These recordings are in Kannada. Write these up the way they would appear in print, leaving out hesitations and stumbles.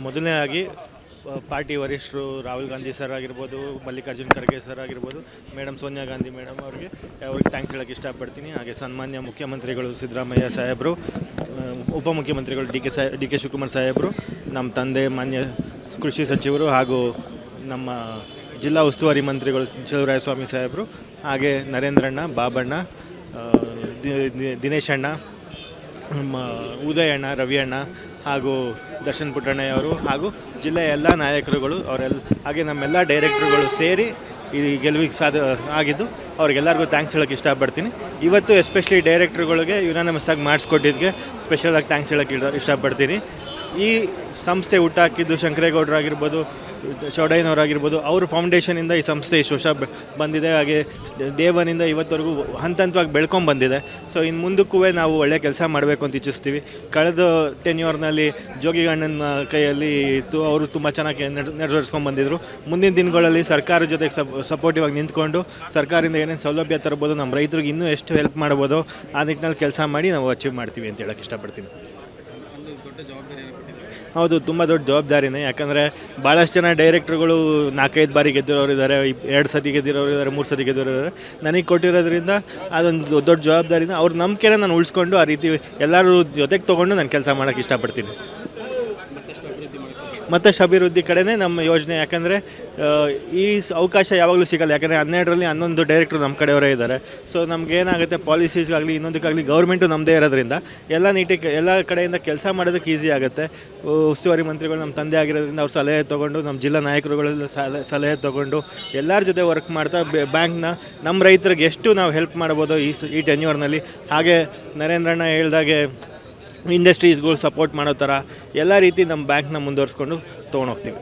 ಮೊದಲನೇದಾಗಿ ಪಾರ್ಟಿ ವರಿಷ್ಠರು ರಾಹುಲ್ ಗಾಂಧಿ ಸರ್ ಆಗಿರ್ಬೋದು, ಮಲ್ಲಿಕಾರ್ಜುನ್ ಖರ್ಗೆ ಸರ್ ಆಗಿರ್ಬೋದು, ಮೇಡಮ್ ಸೋನಿಯಾ ಗಾಂಧಿ ಮೇಡಮ್ ಅವ್ರಿಗೆ ಥ್ಯಾಂಕ್ಸ್ ಹೇಳೋಕ್ಕೆ ಇಷ್ಟಪಡ್ತೀನಿ. ಹಾಗೆ ಸನ್ಮಾನ್ಯ ಮುಖ್ಯಮಂತ್ರಿಗಳು ಸಿದ್ದರಾಮಯ್ಯ ಸಾಹೇಬರು, ಉಪಮುಖ್ಯಮಂತ್ರಿಗಳು ಡಿ ಕೆ ಶಿವಕುಮಾರ್ ಸಾಹೇಬರು, ನಮ್ಮ ತಂದೆ ಮಾನ್ಯ ಕೃಷಿ ಸಚಿವರು ಹಾಗೂ ನಮ್ಮ ಜಿಲ್ಲಾ ಉಸ್ತುವಾರಿ ಮಂತ್ರಿಗಳು ಚಲುವರಾಯಸ್ವಾಮಿ ಸಾಹೇಬರು, ಹಾಗೆ ನರೇಂದ್ರಣ್ಣ, ಬಾಬಣ್ಣ, ದಿನೇಶ್ ಅಣ್ಣ, ಉದಯಣ್ಣ, ರವಿಯಣ್ಣ ಹಾಗೂ ದರ್ಶನ್ ಪುಟ್ಟಣ್ಣಯ್ಯವರು ಹಾಗೂ ಜಿಲ್ಲೆಯ ಎಲ್ಲ ನಾಯಕರುಗಳು ಅವರೆಲ್ಲ, ಹಾಗೆ ನಮ್ಮೆಲ್ಲ ಡೈರೆಕ್ಟ್ರುಗಳು ಸೇರಿ ಈ ಗೆಲುವಿಗೆ ಆಗಿದ್ದು ಅವ್ರಿಗೆಲ್ಲರಿಗೂ ಥ್ಯಾಂಕ್ಸ್ ಹೇಳೋಕ್ಕೆ ಇಷ್ಟಪಡ್ತೀನಿ. ಇವತ್ತು ಎಸ್ಪೆಷಲಿ ಡೈರೆಕ್ಟ್ರುಗಳಿಗೆ ಯುನಾನಿಮಸ್ ಆಗಿ ಮಾಡಿಸ್ಕೊಟ್ಟಿದ್ದಕ್ಕೆ ಸ್ಪೆಷಲಾಗಿ ಥ್ಯಾಂಕ್ಸ್ ಹೇಳೋಕ್ಕೆ ಇಷ್ಟಪಡ್ತೀನಿ. ಈ ಸಂಸ್ಥೆ ಹುಟ್ಟಾಕಿದ್ದು ಶಂಕರೇಗೌಡರಾಗಿರ್ಬೋದು, ಚೌಡಯ್ಯನವರಾಗಿರ್ಬೋದು, ಅವ್ರ ಫೌಂಡೇಶನಿಂದ ಈ ಸಂಸ್ಥೆ ಇಷ್ಟು ವರ್ಷ ಬಂದಿದೆ. ಹಾಗೆ ಡೇ ಒನ್ನಿಂದ ಇವತ್ತವರೆಗೂ ಹಂತವಾಗಿ ಬೆಳ್ಕೊಂಬಂದಿದೆ. ಸೊ ಇನ್ನು ಮುಂದಕ್ಕೂ ನಾವು ಒಳ್ಳೆಯ ಕೆಲಸ ಮಾಡಬೇಕು ಅಂತ ಇಚ್ಛಿಸ್ತೀವಿ. ಕಳೆದ ಟೆನ್ಯೂರ್ನಲ್ಲಿ ಜೋಗಿಗಣ್ಣನ ಕೈಯಲ್ಲಿ ಅವರು ತುಂಬ ಚೆನ್ನಾಗಿ ನೆರವೇರಿಸ್ಕೊಂಡು. ಮುಂದಿನ ದಿನಗಳಲ್ಲಿ ಸರ್ಕಾರದ ಜೊತೆಗೆ ಸಪೋರ್ಟಿವ್ ಆಗಿ ನಿಂತ್ಕೊಂಡು ಸರ್ಕಾರದಿಂದ ಏನೇನು ಸೌಲಭ್ಯ ತರ್ಬೋದು, ನಮ್ಮ ರೈತರಿಗೆ ಇನ್ನೂ ಎಷ್ಟು ಹೆಲ್ಪ್ ಮಾಡ್ಬೋದು ಆ ನಿಟ್ಟಿನಲ್ಲಿ ಕೆಲಸ ಮಾಡಿ ನಾವು ಅಚೀವ್ ಮಾಡ್ತೀವಿ ಅಂತ ಹೇಳೋಕ್ಕೆ ಇಷ್ಟಪಡ್ತೀನಿ. ಹೌದು, ತುಂಬ ದೊಡ್ಡ ಜವಾಬ್ದಾರಿನೇ. ಯಾಕಂದರೆ ಭಾಳಷ್ಟು ಜನ ಡೈರೆಕ್ಟ್ರುಗಳು 4-5 ಬಾರಿ ಗೆದ್ದಿರೋರು ಇದ್ದಾರೆ, 2 ಸತಿ ಗೆದ್ದಿರೋರು ಇದ್ದಾರೆ, 3 ಸತಿ ಗೆದ್ದಿರೋರು ಇದ್ದಾರೆ. ನನಗೆ ಕೊಟ್ಟಿರೋದ್ರಿಂದ ಅದೊಂದು ದೊಡ್ಡ ಜವಾಬ್ದಾರಿನ ಅವ್ರ ನಂಬಿಕೆನ ನಾನು ಉಳಿಸ್ಕೊಂಡು ಆ ರೀತಿ ಎಲ್ಲರೂ ಜೊತೆಗೆ ತೊಗೊಂಡು ನಾನು ಕೆಲಸ ಮಾಡೋಕ್ಕೆ ಇಷ್ಟಪಡ್ತೀನಿ. ಮತ್ತಷ್ಟು ಅಭಿವೃದ್ಧಿ ಕಡೆನೇ ನಮ್ಮ ಯೋಜನೆ. ಯಾಕಂದರೆ ಈ ಅವಕಾಶ ಯಾವಾಗಲೂ ಸಿಗಲ್ಲ. ಯಾಕಂದರೆ 12ರಲ್ಲಿ 11 ಡೈರೆಕ್ಟ್ರು ನಮ್ಮ ಕಡೆಯವರೇ ಇದ್ದಾರೆ. ಸೊ ನಮಗೇನಾಗುತ್ತೆ, ಪಾಲಿಸೀಸ್ಗಾಗಲಿ ಇನ್ನೊಂದಕ್ಕಾಗಲಿ ಗೌರ್ಮೆಂಟು ನಮ್ಮದೇ ಇರೋದ್ರಿಂದ ಎಲ್ಲ ಕಡೆಯಿಂದ ಕೆಲಸ ಮಾಡೋದಕ್ಕೆ ಈಸಿ ಆಗುತ್ತೆ. ಉಸ್ತುವಾರಿ ಮಂತ್ರಿಗಳು ನಮ್ಮ ತಂದೆ ಆಗಿರೋದ್ರಿಂದ ಅವ್ರ ಸಲಹೆ ತೊಗೊಂಡು, ನಮ್ಮ ಜಿಲ್ಲಾ ನಾಯಕರುಗಳೆಲ್ಲ ಸಲಹೆ ತೊಗೊಂಡು ಎಲ್ಲರ ಜೊತೆ ವರ್ಕ್ ಮಾಡ್ತಾ ಬ್ಯಾಂಕ್ನ ನಮ್ಮ ರೈತರಿಗೆ ಎಷ್ಟು ನಾವು ಹೆಲ್ಪ್ ಮಾಡ್ಬೋದು ಈ ಟೆನ್ಯೂರ್ನಲ್ಲಿ. ಹಾಗೆ ನರೇಂದ್ರಣ್ಣ ಹೇಳ್ದಾಗೆ ಇಂಡಸ್ಟ್ರೀಸ್ಗಳು ಸಪೋರ್ಟ್ ಮಾಡೋ ಥರ ಎಲ್ಲ ರೀತಿ ನಮ್ಮ ಬ್ಯಾಂಕ್ನ ಮುಂದುವರಿಸ್ಕೊಂಡು ತೊಗೊಂಡೋಗ್ತೀವಿ.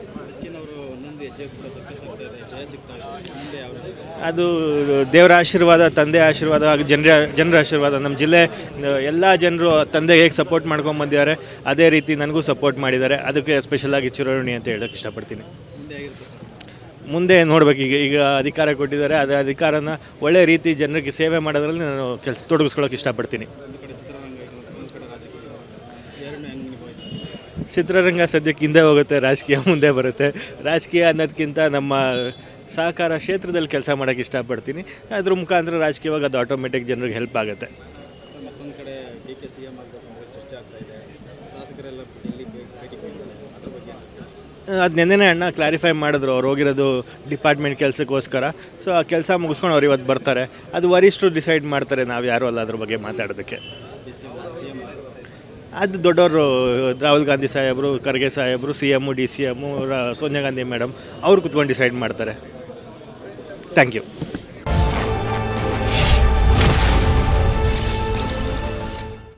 ಅದು ದೇವರ ಆಶೀರ್ವಾದ, ತಂದೆ ಆಶೀರ್ವಾದ ಹಾಗೂ ಜನರ ಆಶೀರ್ವಾದ. ನಮ್ಮ ಜಿಲ್ಲೆ ಎಲ್ಲ ಜನರು ತಂದೆಗೆ ಹೇಗೆ ಸಪೋರ್ಟ್ ಮಾಡ್ಕೊಂಡು ಬಂದಿದ್ದಾರೆ ಅದೇ ರೀತಿ ನನಗೂ ಸಪೋರ್ಟ್ ಮಾಡಿದ್ದಾರೆ. ಅದಕ್ಕೆ ಸ್ಪೆಷಲಾಗಿ ಚಿರೋಣಿ ಅಂತ ಹೇಳೋಕ್ಕೆ ಇಷ್ಟಪಡ್ತೀನಿ. ಮುಂದೆ ನೋಡ್ಬೇಕು. ಈಗ ಅಧಿಕಾರ ಕೊಟ್ಟಿದ್ದಾರೆ, ಅದೇ ಅಧಿಕಾರನ ಒಳ್ಳೆ ರೀತಿ ಜನರಿಗೆ ಸೇವೆ ಮಾಡೋದ್ರಲ್ಲಿ ನಾನು ತೊಡಗಿಸ್ಕೊಳ್ಳೋಕೆ ಇಷ್ಟಪಡ್ತೀನಿ. ಚಿತ್ರರಂಗ ಸದ್ಯಕ್ಕೆ ಹಿಂದೆ ಹೋಗುತ್ತೆ, ರಾಜಕೀಯ ಮುಂದೆ ಬರುತ್ತೆ. ರಾಜಕೀಯ ಅನ್ನೋದಕ್ಕಿಂತ ನಮ್ಮ ಸಹಕಾರ ಕ್ಷೇತ್ರದಲ್ಲಿ ಕೆಲಸ ಮಾಡೋಕ್ಕೆ ಇಷ್ಟಪಡ್ತೀನಿ. ಅದ್ರ ಮುಖಾಂತರ ರಾಜಕೀಯವಾಗಿ ಅದು ಆಟೋಮೆಟಿಕ್ ಜನರಿಗೆ ಹೆಲ್ಪ್ ಆಗುತ್ತೆ. ಅದು ನೆನ್ನೆನೇ ಅಣ್ಣ ಕ್ಲಾರಿಫೈ ಮಾಡಿದ್ರು, ಅವ್ರು ಹೋಗಿರೋದು ಡಿಪಾರ್ಟ್ಮೆಂಟ್ ಕೆಲಸಕ್ಕೋಸ್ಕರ. ಸೊ ಆ ಕೆಲಸ ಮುಗಿಸ್ಕೊಂಡು ಅವ್ರು ಇವತ್ತು ಬರ್ತಾರೆ. ಅದು ವರಿಷ್ಠರು ಡಿಸೈಡ್ ಮಾಡ್ತಾರೆ, ನಾವು ಯಾರೂ ಅಲ್ಲ ಅದ್ರ ಬಗ್ಗೆ ಮಾತಾಡೋದಕ್ಕೆ. ಅದು ದೊಡ್ಡವರು ರಾಹುಲ್ ಗಾಂಧಿ ಸಾಹೇಬರು, ಖರ್ಗೆ ಸಾಹೇಬರು, CM, DCM, Sonia Gandhi madam ಅವ್ರು ಕುತ್ಕೊಂಡು ಡಿಸೈಡ್ ಮಾಡ್ತಾರೆ. Thank you.